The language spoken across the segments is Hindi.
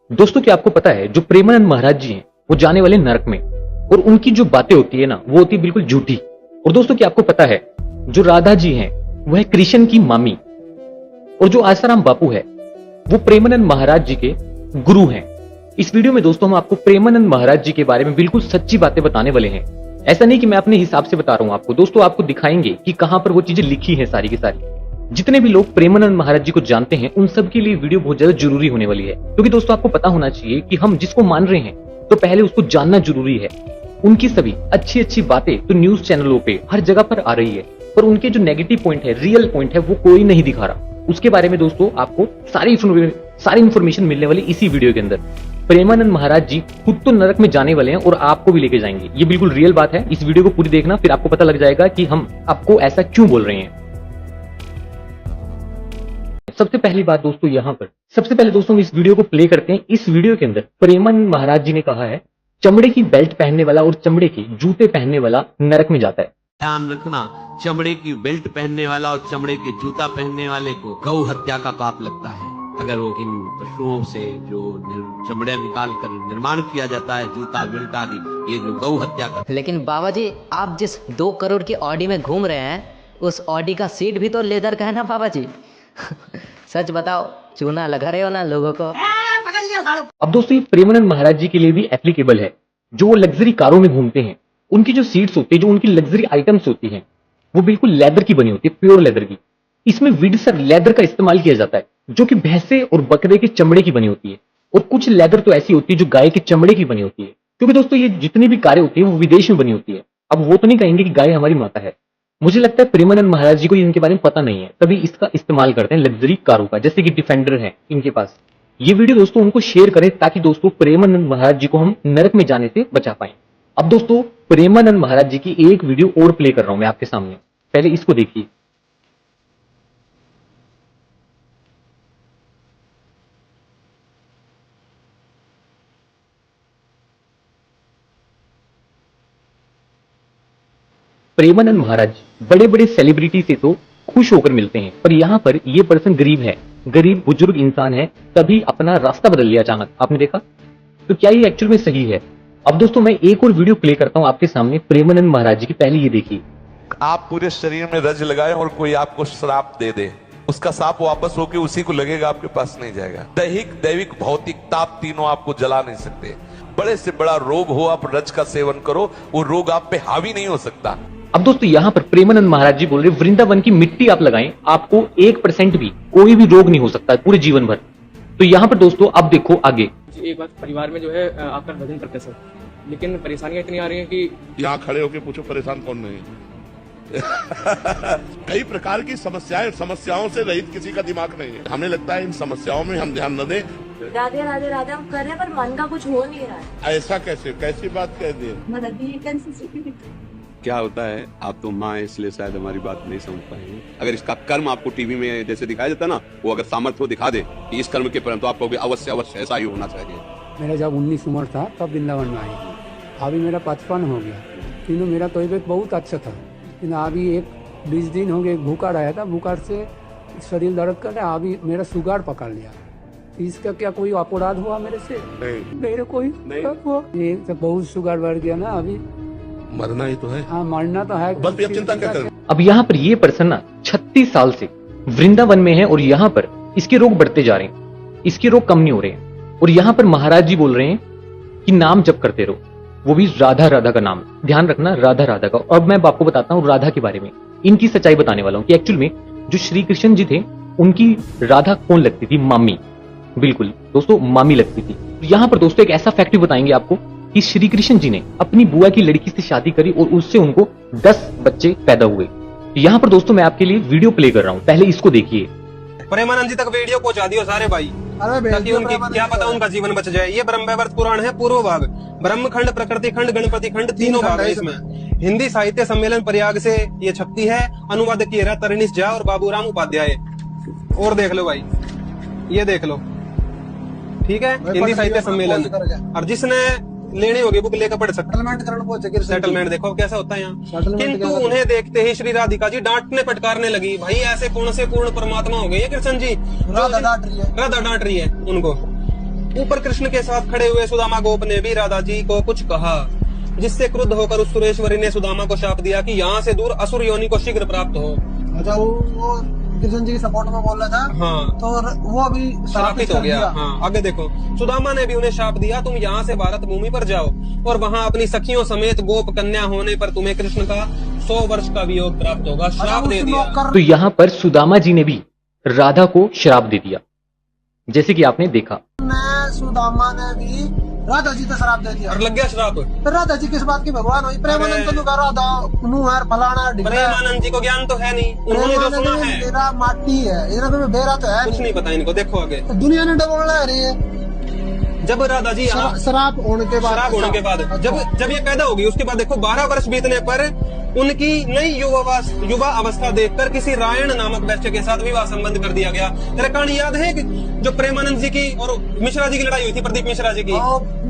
दोस्तों क्या आपको पता है जो प्रेमानंद महाराज जी हैं वो जाने वाले नरक में, और उनकी जो बातें होती है ना वो होती है बिल्कुल झूठी। और दोस्तों क्या आपको पता है जो राधा जी हैं वो है कृष्ण की मामी, और जो आसाराम बापू है वो प्रेमानंद महाराज जी के गुरु हैं। इस वीडियो में दोस्तों हम आपको प्रेमानंद महाराज जी के बारे में बिल्कुल सच्ची बातें बताने वाले हैं। ऐसा नहीं कि मैं अपने हिसाब से बता रहा हूं आपको, दोस्तों आपको दिखाएंगे कि कहां पर वो चीजें लिखी हैं सारी की सारी। जितने भी लोग प्रेमानंद महाराज जी को जानते हैं उन सब के लिए वीडियो बहुत ज्यादा जरूरी होने वाली है, क्योंकि दोस्तों आपको पता होना चाहिए कि हम जिसको मान रहे हैं तो पहले उसको जानना जरूरी है। उनकी सभी अच्छी अच्छी बातें तो न्यूज चैनलों पे हर जगह पर आ रही है, पर उनके जो नेगेटिव पॉइंट है, रियल पॉइंट है, वो कोई नहीं दिखा रहा। उसके बारे में दोस्तों आपको सारी इंफॉर्मेशन मिलने वाली इसी वीडियो के अंदर। प्रेमानंद महाराज जी खुद तो नरक में जाने वाले हैं और आपको भी लेके जाएंगे, ये बिल्कुल रियल बात है। इस वीडियो को पूरी देखना, फिर आपको पता लग जाएगा कि हम आपको ऐसा क्यों बोल रहे हैं। सबसे पहली बात दोस्तों यहाँ पर सबसे पहले दोस्तों इस वीडियो को प्ले करते हैं। इस वीडियो के अंदर प्रेमानंद महाराज जी ने कहा है चमड़े की बेल्ट पहनने वाला और चमड़े के जूते पहनने वाला नरक में जाता है। ध्यान रखना, चमड़े की बेल्ट पहनने वाला और चमड़े के जूता पहनने वाले को गौ हत्या का पाप लगता है। अगर वो इन पशुओं से जो चमड़े निकाल कर निर्माण किया जाता है, जूता बेल्ट आदि, ये जो गौ हत्या का। लेकिन बाबा जी आप जिस 2 करोड़ की ऑडी में घूम रहे हैं उस ऑडी का सीट भी तो लेदर का है ना बाबा जी। सच बताओ, चूना लगा रहे हो ना लोगों को। अब दोस्तों ये प्रेमानंद महाराज जी के लिए भी एप्लीकेबल है। जो वो लग्जरी कारों में घूमते हैं, उनकी जो सीट्स होती है, जो उनकी लग्जरी आइटम्स होती हैं, वो बिल्कुल लेदर की बनी होती है, प्योर लेदर की। इसमें विडसर लेदर का इस्तेमाल किया जाता है, जो कि भैंसे और बकरे के चमड़े की बनी होती है। और कुछ लेदर तो ऐसी होती है जो गाय के चमड़े की बनी होती है, क्योंकि दोस्तों ये जितनी भी कारें होती है वो विदेश में बनी होती है। अब वो तो नहीं कहेंगे कि गाय हमारी माता है। मुझे लगता है प्रेमानंद महाराज जी को इनके बारे में पता नहीं है, तभी इसका इस्तेमाल करते हैं लग्जरी कारों का, जैसे कि डिफेंडर है इनके पास। ये वीडियो दोस्तों उनको शेयर करें ताकि दोस्तों प्रेमानंद महाराज जी को हम नरक में जाने से बचा पाए। अब दोस्तों प्रेमानंद महाराज जी की एक वीडियो और प्ले कर रहा हूं मैं आपके सामने, पहले इसको देखिए। प्रेमानंद महाराज बड़े बड़े सेलिब्रिटी से तो खुश होकर मिलते हैं, पर यहाँ पर ये पर्सन गरीब है, गरीब बुजुर्ग इंसान है, तभी अपना रास्ता बदल लिया अचानक। आपने देखा तो क्या ये एक्चुअल में सही है? अब दोस्तों मैं एक और वीडियो प्ले करता हूँ आपके सामने प्रेमानंद महाराज जी की। पहले ये देखिए। आप पूरे शरीर में रज लगाए और कोई आपको श्राप दे दे, उसका साप वापस होके उसी को लगेगा, आपके पास नहीं जाएगा। दैहिक, दैविक, भौतिक ताप तीनों आपको जला नहीं सकते। बड़े से बड़ा रोग हो, आप रज का सेवन करो, वो रोग आप पे हावी नहीं हो सकता। अब दोस्तों यहाँ पर प्रेमानंद महाराज जी बोल रहे वृंदावन की मिट्टी आप लगाएं, आपको 1% भी कोई भी रोग नहीं हो सकता पूरे जीवन भर। तो यहाँ पर दोस्तों अब देखो आगे। एक बात, परिवार में जो है आपका भजन करते सर, लेकिन परेशानियां इतनी आ रही हैं कि यहाँ खड़े होके पूछो परेशान कौन नहीं है। कई प्रकार की समस्याओं से रहित किसी का दिमाग नहीं है। हमें लगता है इन समस्याओं में हम ध्यान न दें। राधे राधे राधे हम कर रहे हैं पर मन का कुछ हो नहीं रहा है। ऐसा कैसे, कैसी बात कह दी? क्या होता है, आप तो माँ है इसलिए शायद हमारी बात नहीं समझ पाएंगे। अगर इसका कर्म आपको टीवी में जैसे दिखाया जाता है ना, वो अगर सामर्थ्य को दिखा दे कि इस कर्म के परंतु आपको अवश्य अवश्य ऐसा ही होना चाहिए। मेरा जब 19 उम्र था तब वृंदावन में आई, अभी मेरा 55 हो गया। किन्तु मेरा तबीयत बहुत अच्छा था, लेकिन अभी 20 दिन हो गए भूखा रहा था, बुखार से शरीर दर्द कर रहा। अभी मेरा शुगर पकड़ लिया। इसका क्या कोई अपराध हुआ मेरे से? मेरे कोई नहीं। ये तो बहुत शुगर बढ़ गया ना, अभी मरना ही तो है। हाँ मरना तो है, बस अब चिंता क्या करें। अब यहाँ पर ये पर्सन ना 36 साल से वृंदावन में है और यहाँ पर इसके रोग बढ़ते जा रहे हैं, इसके रोग कम नहीं हो रहे हैं। और यहाँ पर महाराज जी बोल रहे हैं कि नाम जप करते रहो, वो भी राधा राधा का नाम। ध्यान रखना, राधा राधा का। और मैं आपको बताता हूँ राधा के बारे में, इनकी सच्चाई बताने वाला हूँ कि एक्चुअल में जो श्री कृष्ण जी थे उनकी राधा कौन लगती थी? मामी। बिल्कुल दोस्तों, मामी लगती थी। यहाँ पर दोस्तों एक ऐसा फैक्ट बताएंगे आपको कि श्री कृष्ण जी ने अपनी बुआ की लड़की से शादी करी और उससे उनको 10 बच्चे पैदा हुए। यहाँ पर दोस्तों मैं आपके लिए वीडियो प्ले कर रहा हूँ, पहले इसको देखिए। प्रेमानंद जी तक वीडियो पहुंचा दियो सारे भाई, ताकि उनकी क्या पता उनका जीवन बच जाए। ये ब्रह्मवैवर्त पुराण है, पूर्व भाग, ब्रह्म खंड, प्रकृति खंड, गणपति खंड, तीनों भाग है इसमें। हिंदी साहित्य सम्मेलन प्रयाग से ये छपती है। अनुवाद किया है तरणीश झा और बाबूराम उपाध्याय। और देख लो भाई, ये देख लो, ठीक है, हिंदी साहित्य सम्मेलन। और जिसने लेनी होगी बुक लेकर पढ़ सकते। सेटलमेंट देखो कैसा होता है यहाँ। किंतु उन्हें देखते ही श्री राधिका जी डांटने फटकारने लगी। भाई ऐसे कौन से पूर्ण परमात्मा हो गए ये कृष्ण जी? राधा डांट रही है उनको। ऊपर कृष्ण के साथ खड़े हुए सुदामा गोप ने भी राधा जी को कुछ कहा, जिससे क्रुद्ध होकर उस सुरेश्वरी ने सुदामा को शाप दिया कि यहाँ से दूर असुर योनि को शीघ्र प्राप्त हो। अच्छा, वो कृष्ण जी की सपोर्ट में बोल रहा था। हाँ, तो वो भी श्रापित हो गया। हाँ, आगे देखो, सुदामा ने भी उन्हें शाप दिया, तुम यहाँ से भारत भूमि पर जाओ और वहाँ अपनी सखियों समेत गोप कन्या होने पर तुम्हें कृष्ण का 100 वर्ष का वियोग प्राप्त होगा। श्राप दे दिया। तो यहाँ पर सुदामा जी ने भी राधा को श्राप दे दिया, जैसे कि आपने देखा। सुदामा ने भी राधा जी को श्राप दे दिया और लग गया श्राप। फिर राधा जी किस बात की भगवान हुई? प्रेमानंद तो राधा नू है फलाना। प्रेमानंद जी को ज्ञान तो है नहीं, उन्होंने जो सुना है मेरा माटी है, इधर पे बेरा तो है कुछ नहीं पता इनको। देखो आगे दुनिया ने डबोलना रही है। जब राधा जी शराब होने के बाद जब ये पैदा होगी, उसके बाद देखो 12 वर्ष बीतने पर उनकी नई युवा अवस्था देखकर किसी रायण नामक वैश्य के साथ विवाह संबंध कर दिया गया। तेरा कहानी याद है कि जो प्रेमानंद जी की और मिश्रा जी की लड़ाई हुई थी, प्रदीप मिश्रा जी की?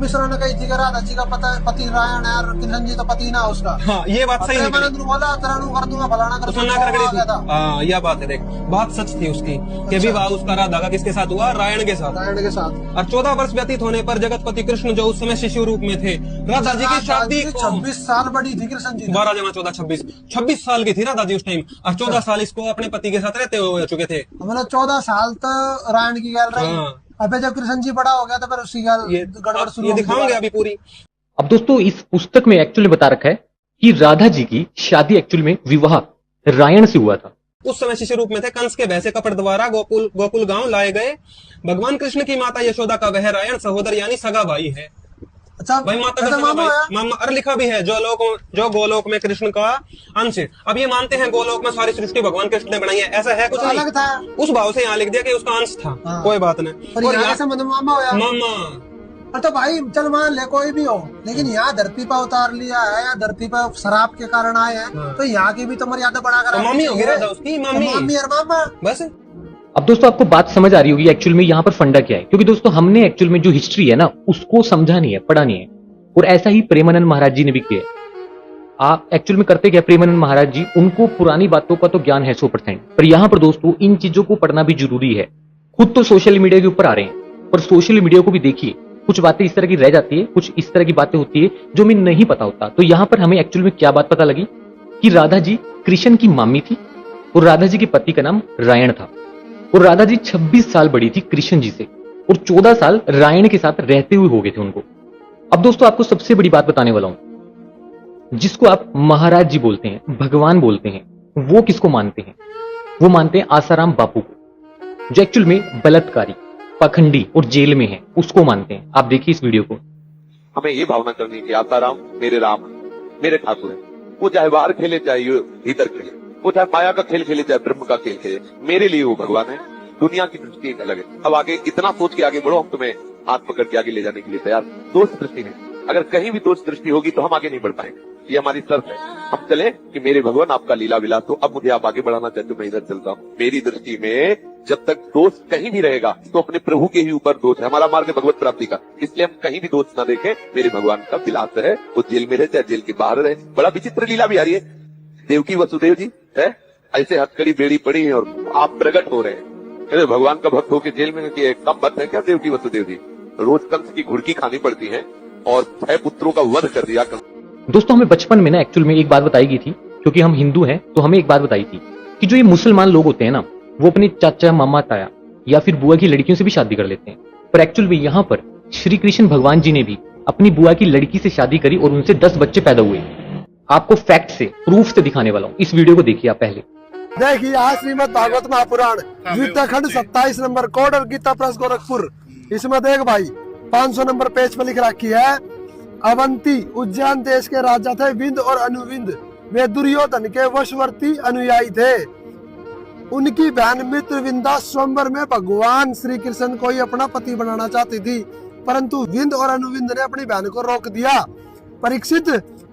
मिश्रा ने कही थी कि राधा जी का पति रायण है और कृष्ण जी तो पति ना उसका। हाँ, ये बात सही निकली। प्रेमानंद बोला तरानू कर दूंगा फलाना कर दूंगा। हाँ, यह बात है, देख बात सच थी उसकी कि विवाह उसका राधा का किसके साथ हुआ? रायण के साथ। और 14 वर्ष व्यतीत होने पर जगतपति कृष्ण जो उस समय शिशु रूप में थे, राधा जी की शादी 26 साल बड़ी थी कृष्ण जी। 12 जमा 14 26 साल की थी राधा जी उस टाइम, और 14 साल इसको अपने पति के साथ रहते हुए हो चुके थे। मतलब 14 साल तो रायण की गैल रही। अब जब कृष्ण जी बड़ा हो गया तो फिर उसकी गड़बड़ शुरू। ये दिखाऊंगे अभी पूरी। अब दोस्तों, इस पुस्तक में एक्चुअली बता रखा है कि राधा जी की शादी एक्चुअल में विवाह रायण से हुआ था। उस समय शिशु रूप में थे। कंस के भय से कपट द्वारा गोकुल गांव लाए गए भगवान कृष्ण की माता यशोदा का वह रायण सहोदर यानी सगा भाई है। अच्छा, भाई माता का सगा भाई मामा। और लिखा भी है जो गोलोक में कृष्ण का अंश। अब ये मानते हैं गोलोक में सारी सृष्टि भगवान कृष्ण ने बनाई है, ऐसा है कुछ अलग था। उस भाव से यहाँ लिख दिया कि उसका अंश था। कोई बात नहीं। और यहाँ से मामा होया। मामा तो भाई चल मान ले कोई भी हो, लेकिन यहाँ धरती पर उतार लिया है या धरती पर शराब के कारण आए हैं, तो यहाँ की भी तो मर्यादा बढ़ाकर मम्मी होगी राधा उसकी। मम्मी और मामा बस। अब दोस्तों, आपको बात समझ आ रही होगी एक्चुअल में यहाँ पर फंडा क्या है, क्योंकि दोस्तों हमने एक्चुअल में जो हिस्ट्री है ना उसको समझा नहीं है, पढ़ा नहीं है, और ऐसा ही प्रेमानंद महाराज जी ने भी किया। आप एक्चुअल में करते क्या? प्रेमानंद महाराज जी, उनको पुरानी बातों का तो ज्ञान है 100%, पर यहाँ पर दोस्तों इन चीजों को पढ़ना भी जरूरी है। खुद तो सोशल मीडिया के ऊपर आ रहे हैं, पर सोशल मीडिया को भी देखिए, कुछ बातें इस तरह की रह जाती है, कुछ इस तरह की बातें होती है जो हमें नहीं पता होता। तो यहाँ पर हमें एक्चुअल में क्या बात पता लगी कि राधा जी कृष्ण की मामी थी और राधा जी के पति का नाम रायण था, और राधा जी 26 साल बड़ी थी कृष्ण जी से, और 14 साल रायण के साथ रहते हुए हो गए थे उनको। अब दोस्तों, आपको सबसे बड़ी बात बताने वाला हूं, जिसको आप महाराज जी बोलते हैं, भगवान बोलते हैं, वो किसको मानते हैं? वो मानते हैं आसाराम बापू को, जो एक्चुअल में बलात्कारी, पखंडी और जेल में है, उसको मानते हैं। आप देखिए इस वीडियो को। हमें ये भावना करनी है कि आसाराम मेरे राम मेरे ठाकुर है। वो चाहे बाहर खेले चाहे भीतर खेले, वो चाहे माया का खेल खेले चाहे ब्रह्म का खेल खेले, मेरे लिए वो भगवान है। दुनिया की दृष्टि एक अलग है। अब आगे इतना सोच के आगे बढ़ो, हम तुम्हें हाथ पकड़ के आगे ले जाने के लिए तैयार। दोस्त दृष्टि है, अगर कहीं भी दोस्त दृष्टि होगी तो हम आगे नहीं बढ़ पाएंगे। ये हमारी शर्त है। हम चले कि मेरे भगवान आपका लीला विलास हो, अब मुझे आप आगे बढ़ाना चाहते हो, मैं इधर चलता हूँ। मेरी दृष्टि में जब तक दोष कहीं भी रहेगा तो अपने प्रभु के ही ऊपर दोष है। हमारा मार्ग है भगवत प्राप्ति का, इसलिए हम कहीं भी दोष ना देखें। मेरे भगवान का विलास है, वो जेल में रहे चाहे जेल के बाहर रहे। बड़ा विचित्र लीला भी आ रही है। देवकी वसुदेव जी है, ऐसे हथकड़ी बेड़ी पड़ी है और आप प्रकट हो रहे हैं। भगवान का भक्त होकर जेल में कम भक्त है क्या देवकी वसुदेव जी? रोज कंस की घुड़की खानी पड़ती है और 6 पुत्रों का वध कर दिया। दोस्तों, हमें बचपन में ना एक्चुअल में एक बात बताई गई थी, क्योंकि हम हिंदू हैं तो हमें एक बात बताई थी कि जो ये मुसलमान लोग होते हैं ना, वो अपने चाचा मामा ताया या फिर बुआ की लड़कियों से भी शादी कर लेते हैं। पर एक्चुअल में यहाँ पर श्री कृष्ण भगवान जी ने भी अपनी बुआ की लड़की से शादी करी और उनसे 10 बच्चे पैदा हुए। आपको फैक्ट से, प्रूफ से दिखाने वाला हूँ। इस वीडियो को देखिए आप पहले। देखिए आज श्रीमद भागवत महापुराण गीता खंड 27 नंबर कोड और गीता प्रेस गोरखपुर। इसमें देख भाई 500 नंबर पेज पर लिख रखी है, अवंती उज्जैन देश के राजा थे विंद और अनुविंद। वे दुर्योधन के वशवर्ती अनुयायी थे। उनकी बहन मित्रविंदा स्वयंवर में भगवान श्री कृष्ण को ही अपना पति बनाना चाहती थी, परंतु विंद और अनुविंद ने अपनी बहन को रोक दिया। परीक्षित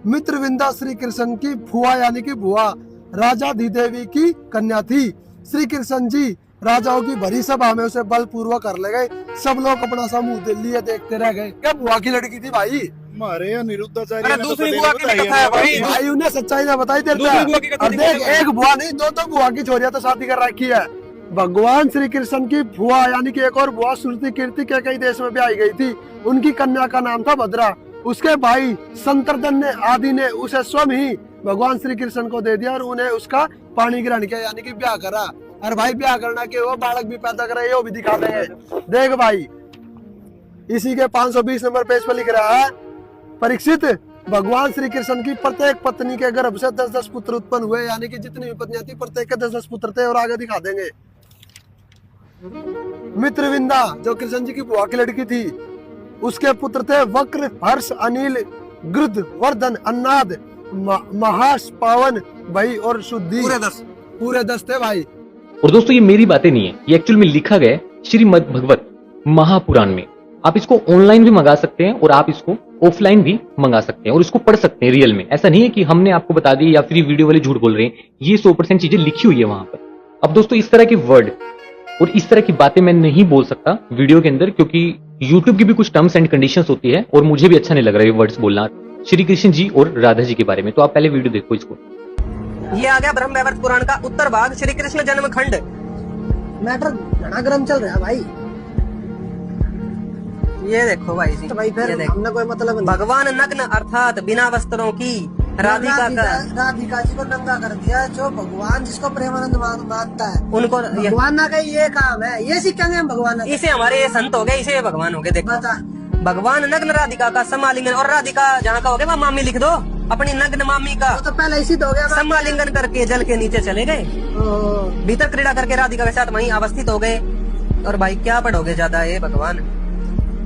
मित्रविंदा श्री कृष्ण की फुआ यानी कि बुआ राजा अधिदेवी की कन्या थी। श्री कृष्ण जी राजाओं की भरी सभा में उसे बलपूर्वक कर ले गए। सब लोग अपना सा मुंह लिए देखते रह गए। क्या बुआ की लड़की थी भाई? हमारे अनिरुद्धाचार्य अरे दूसरी बुआ की भी कथा है भाई। उन्हें सच्चाई ना बताई देते हैं। देख एक बुआ नहीं, दो बुआ की छोरियां तो शादी कर रखी है। भगवान श्री कृष्ण की भुआ यानी कि एक और भुआ श्रुति कीर्ति के कई देश में ब्याही गई थी। उनकी कन्या का नाम था भद्रा। उसके भाई संतर्दन ने आदि ने उसे स्वयं ही भगवान श्री कृष्ण को दे दिया और उन्हें उसका पाणी ग्रहण किया यानी कि ब्याह करा। और भाई ब्याह करना के वो बालक भी पैदा करे वो भी दिखा देंगे। देख भाई इसी के 520 नंबर पेज पर लिख रहा है, परीक्षित भगवान श्री कृष्ण की प्रत्येक पत्नी के गर्भ से 10-10 पुत्र उत्पन्न हुए यानी कि जितनी भी पत्नियां थी प्रत्येक के 10-10 पुत्र थे। और आगे दिखा देंगे मित्रविंदा जो कृष्ण जी की बुआ की लड़की थी उसके पुत्र थे वक्र, हर्ष, अनिल, गृध, वर्धन, अन्नाद, महास, पावन, भाई और शुद्धि। पूरे 10 थे भाई। और दोस्तों ये मेरी बातें नहीं है, ये एक्चुअल में लिखा गया है श्रीमद् भगवत महापुराण में। आप इसको ऑनलाइन भी मंगा सकते हैं और आप इसको ऑफलाइन भी मंगा सकते हैं और इसको पढ़ सकते हैं रियल में। ऐसा नहीं है कि हमने आपको बता दी या फिर वीडियो वाले झूठ बोल रहे हैं, ये 100% चीजें लिखी हुई है वहां पर। अब दोस्तों इस तरह के वर्ड और इस तरह की बातें मैं नहीं बोल सकता वीडियो के अंदर, क्योंकि यूट्यूब की भी कुछ टर्म्स एंड कंडीशंस होती है और मुझे भी अच्छा नहीं लग रहा है ये वर्ड्स बोलना श्री कृष्ण जी और राधा जी के बारे में। तो आप पहले वीडियो देखो इसको। ये आ गया ब्रह्म वैवर्त पुराण का उत्तर भाग, श्री कृष्ण जन्म खंड। मैटर घना गर्म चल रहा है भाई। ये देखो भाई जी, तो भाई फिर हमने कोई मतलब नहीं। भगवान नग्न अर्थात बिना वस्त्रों की राधिका जी को नंगा कर दिया। जो भगवान जिसको प्रेमानंद मानता है उनको भगवान ना कहीं ये काम है, ये सीखेंगे हम भगवान। इसे हमारे ये संत हो गए, इसे भगवान हो गए। देखो भगवान नग्न राधिका का समालिंगन, और राधिका जहाँ का हो गया वहाँ मामी लिख दो, अपनी नग्न मामी का तो पहले इसी हो गया। समालिंगन करके जल के नीचे चले गए, भीतर क्रीड़ा करके राधिका के साथ वहीं अवस्थित हो गए। और भाई क्या पढ़ोगे ज्यादा ये भगवान,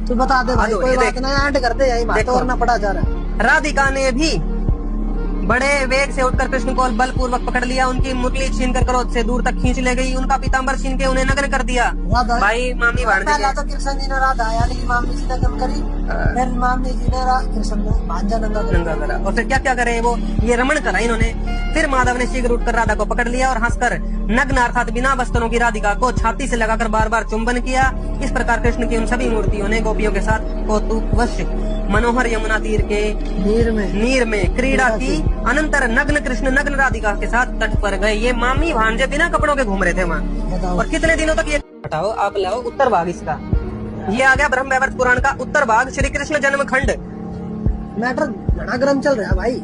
तू बता दे भाई। कोई बात नहीं, ऐड कर दे, यही बात और पढ़ा जा रहा है। राधिका ने भी बड़े वेग से उठकर कृष्ण को बलपूर्वक पकड़ लिया, उनकी मुरली छीन कर क्रोध से दूर तक खींच ले गई, उनका पीताम्बर छीन के उन्हें नग्न कर दिया। भाई मामी भांजा तो कृष्ण जी ने राधा यानी कि मामी जी नग्न करी, फिर मामी जी ने कृष्ण ने भांजा नंगा करा। और फिर क्या क्या करे वो, ये रमण करा इन्होंने। फिर माधव ने शीघ्र उठकर राधा को पकड़ लिया और हंसकर नग्न अर्थात बिना वस्त्रों की राधिका को छाती से लगाकर बार बार चुंबन किया। इस प्रकार कृष्ण की उन सभी मूर्तियों ने गोपियों के साथ कौतुकवश मनोहर यमुना तीर के नीर में क्रीड़ा की। अनंतर नग्न कृष्ण नग्न राधिका के साथ तट पर गए। ये मामी भांजे बिना कपड़ों के घूम रहे थे वहाँ। और कितने दिनों तक ये हटाओ आप लाओ उत्तर भाग इसका। ये आ गया ब्रह्म वैवर्त पुराण का उत्तर भाग, श्री कृष्ण जन्म खंड। मैटर घना गर्म चल रहा है भाई।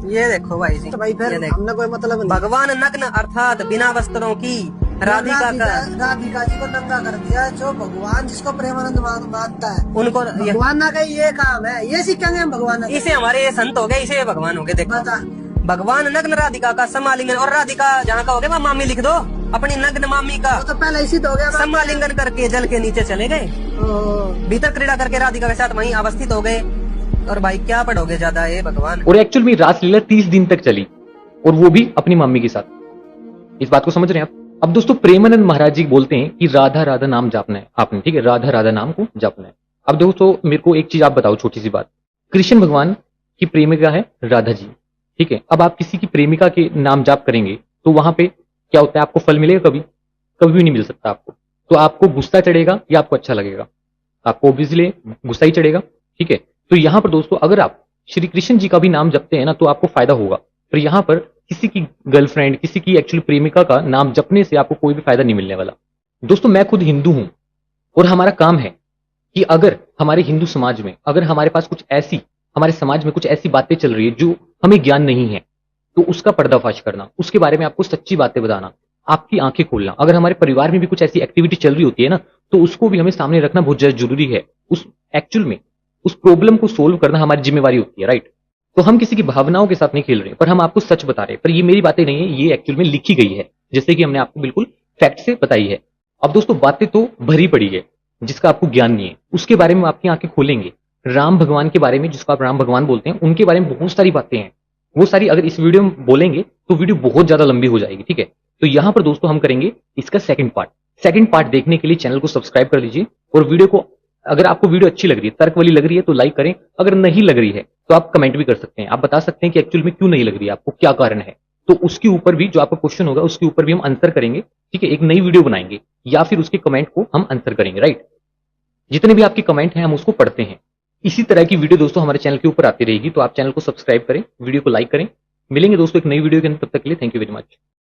ये देखो भाई जी, तो भाई फिर हमने कोई मतलब नहीं। भगवान नग्न अर्थात बिना वस्त्रों की राधिका जी को नंगा कर दिया। जो भगवान जिसको प्रेमानंद मानता है उनको भगवान ना कहीं ये काम है, ये सीखेंगे हम भगवान। इसे हमारे ये संत हो गए, इसे भगवान हो गए। देखो भगवान नग्न राधिका का समालिंगन, और राधिका जहाँ का हो गया वहाँ मामी लिख दो, अपनी नग्न मामी का तो पहले इसी हो गया। समालिंगन करके जल के नीचे चले गए, भीतर क्रीड़ा करके राधिका के साथ वहीं अवस्थित हो गए। और भाई क्या पढ़ोगे ज्यादा ये भगवान। और एक्चुअल में रासलीला 30 दिन तक चली और वो भी अपनी मम्मी के साथ। इस बात को समझ रहे हैं आप। अब दोस्तों प्रेमानंद महाराज जी बोलते हैं कि राधा राधा नाम जापना है आपने, ठीक है, राधा राधा नाम को जापना है। अब दोस्तों मेरे को एक चीज आप बताओ, छोटी सी बात। कृष्ण भगवान की प्रेमिका है राधा जी, ठीक है। अब आप किसी की प्रेमिका के नाम जाप करेंगे तो वहां पे क्या होता है, आपको फल मिलेगा? कभी कभी भी नहीं मिल सकता आपको। तो आपको गुस्सा चढ़ेगा या आपको अच्छा लगेगा? आपको ऑब्वियसली गुस्सा ही चढ़ेगा, ठीक है। तो यहाँ पर दोस्तों अगर आप श्री कृष्ण जी का भी नाम जपते हैं ना तो आपको फायदा होगा। पर यहाँ पर किसी की गर्लफ्रेंड, किसी की एक्चुअली प्रेमिका का नाम जपने से आपको कोई भी फायदा नहीं मिलने वाला। दोस्तों मैं खुद हिंदू हूं और हमारा काम है कि अगर हमारे हिंदू समाज में, अगर हमारे पास कुछ ऐसी, हमारे समाज में कुछ ऐसी बातें चल रही है जो हमें ज्ञान नहीं है, तो उसका पर्दाफाश करना, उसके बारे में आपको सच्ची बातें बताना, आपकी आंखें खोलना। अगर हमारे परिवार में भी कुछ ऐसी एक्टिविटी चल रही होती है ना तो उसको भी हमें सामने रखना बहुत ज्यादा जरूरी है। उस एक्चुअल में उस प्रॉब्लम को सोल्व करना हमारी जिम्मेवारी होती है, राइट। तो हम किसी की भावनाओं के साथ नहीं खेल रहे, पर हम आपको सच बता रहे हैं। पर ये मेरी बातें नहीं है, ये एक्चुअल में लिखी गई है, जैसे कि हमने आपको बिल्कुल फैक्ट से बताई है। अब दोस्तों बातें तो भरी पड़ी है जिसका आपको ज्ञान नहीं है, उसके बारे में आपकी आंखें खोलेंगे। राम भगवान के बारे में, जिसको आप राम भगवान बोलते हैं, उनके बारे में बहुत सारी बातें हैं। वो सारी अगर इस वीडियो में बोलेंगे तो वीडियो बहुत ज्यादा लंबी हो जाएगी, ठीक है। तो यहां पर दोस्तों हम करेंगे इसका सेकंड पार्ट देखने के लिए चैनल को सब्सक्राइब कर लीजिए। और वीडियो को, अगर आपको वीडियो अच्छी लग रही है, तर्क वाली लग रही है तो लाइक करें। अगर नहीं लग रही है तो आप कमेंट भी कर सकते हैं, आप बता सकते हैं कि एक्चुअल में क्यों नहीं लग रही है, आपको क्या कारण है। तो उसके ऊपर भी जो आपका क्वेश्चन होगा उसके ऊपर भी हम आंसर करेंगे, ठीक है। एक नई वीडियो बनाएंगे या फिर उसके कमेंट को हम आंसर करेंगे, राइट। जितने भी आपके कमेंट हैं हम उसको पढ़ते हैं। इसी तरह की वीडियो दोस्तों हमारे चैनल के ऊपर आती रहेगी, तो आप चैनल को सब्सक्राइब करें, वीडियो को लाइक करें। मिलेंगे दोस्तों एक नई वीडियो के अंदर, तब तक के लिए थैंक यू वेरी मच।